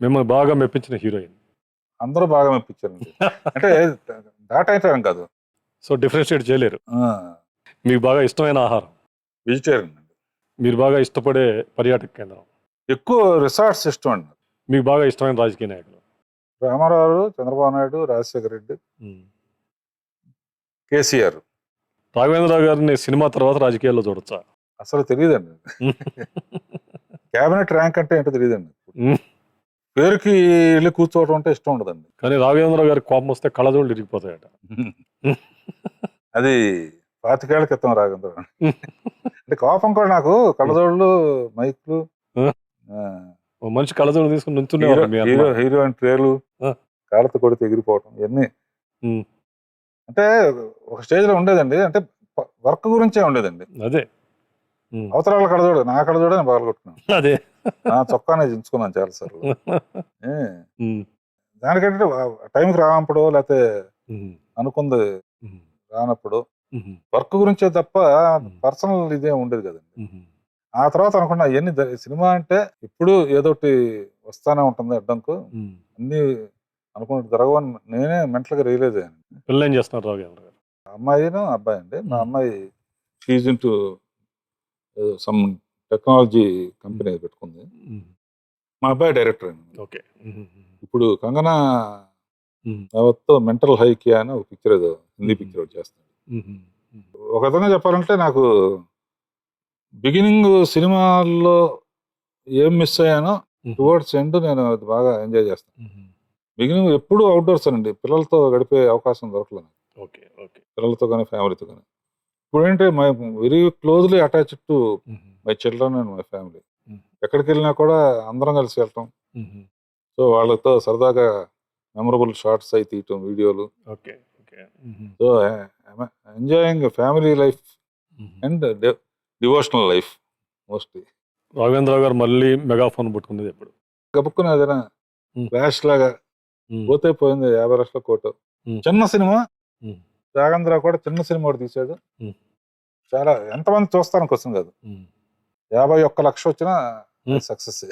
మిమ్మల్ని బాగా మెప్పించిన హీరోయిన్. అందరూ బాగా మెప్పించారండి. అంటే దాటైపోయాం కాదు. సో, డిఫరెన్షియేట్ చేయలేరు. ఆ! మీకు బాగా ఇష్టమైన ఆహారం? వెజిటేరియన్ అండి. మీరు బాగా ఇష్టపడే పర్యాటక కేంద్రం? ఎక్కువ రిసార్ట్స్ ఇష్టం అండి. మీకు బాగా ఇష్టమైన రాజకీయ నాయకులు? రామారావు, చంద్రబాబు నాయుడు, రాజశేఖర రెడ్డి, కేసీఆర్. రాఘవేంద్రరావు గారిని సినిమా తర్వాత రాజకీయాల్లో చూడొచ్చా? అసలు తెలియదండి. క్యాబినెట్ ర్యాంక్ అంటే ఏంటో తెలియదండి. పేరుకి వెళ్ళి కూర్చోవడం అంటే ఇష్టం ఉండదండి. కానీ రాఘవేంద్రరావు గారికి కోపం వస్తే కళ్ళజోళ్ళు ఇరిగిపోతాయట. అది 25 ఏళ్ల క్రితం రాఘవేంద్రరావు. అంటే కోపం కూడా నాకు కళ్ళజోళ్ళు, మైక్లు, ఓ మనిషి కళ్ళజోళ్ళు తీసుకుని నుంచునేవారు మీ అన్న. హీరోయిన్ ట్రేలు కాళ్ళతో కొడితే ఎగిరిపోవటం ఇవన్నీ. అంటే ఒక స్టేజ్ లో ఉండేదండి. అంటే వర్క్ గురించే ఉండేదండి. అదే అవతరాల కళ్ళజోడు, నా కళ్ళజోడు నేను బాగా కొట్టుకున్నాను. అదే నా చొక్కానే చించుకున్నాను చాలా సార్లు. దానికంటే టైంకి రానప్పుడు లేకపోతే అనుకుంది రానప్పుడు వర్క్ గురించే తప్ప పర్సనల్ ఇదే ఉండేది కదండి. ఆ తర్వాత అనుకున్నా ఇవన్నీ సినిమా అంటే ఇప్పుడు ఏదోటి వస్తానే ఉంటుంది అడ్డంకు, అన్ని అనుకున్నట్టు జరగవని నేనే మెంటల్గా రియలైజ్ అయ్యాను. పిల్లలు ఏం చేస్తున్నారు రాఘవేంద్ర గారు? అమ్మాయిను అబ్బాయి అండి. మా అమ్మాయి she's into some technology company పెట్టుకుంది. మా అబ్బాయి డైరెక్టర్ అండి. ఓకే. ఇప్పుడు కంగనా యావత్తో మెంటల్ హైకియా అని ఒక పిక్చర్, ఏదో హిందీ పిక్చర్ ఒకటి చేస్తాడు. ఒక విధంగా చెప్పాలంటే నాకు బిగినింగ్ సినిమాల్లో ఏం మిస్ అయ్యానో టువర్డ్స్ ఎండ్ నేను అది బాగా ఎంజాయ్ చేస్తాను. బిగినింగ్ ఎప్పుడు అవుట్డోర్స్ అండి, పిల్లలతో గడిపే అవకాశం దొరకలేదు. పిల్లలతో కానీ ఫ్యామిలీతో కానీ. ఇప్పుడు ఏంటంటే my very closely attached to my children and my family. ఎక్కడికి వెళ్ళినా కూడా అందరం కలిసి వెళ్తాం. సో వాళ్ళతో సరదాగా మెమరబుల్ షార్ట్స్ అయి తీయటం, వీడియోలు. So enjoying family life and devotional life mostly. Raghavendra Rao గారు మళ్ళీ మెగాఫోన్ పట్టుకునేది ఎప్పుడు? గబుక్కున ఏదైనా ఫ్లాష్ లాగా పోతే పోయింది 50 లక్షల కోట చిన్న సినిమా. రాఘవేంద్రరావు కూడా చిన్న సినిమా ఒకటి తీశాడు. చాలా ఎంతమంది చూస్తానికి వస్తుంది కాదు, 51 లక్షలు వచ్చినా సక్సెస్.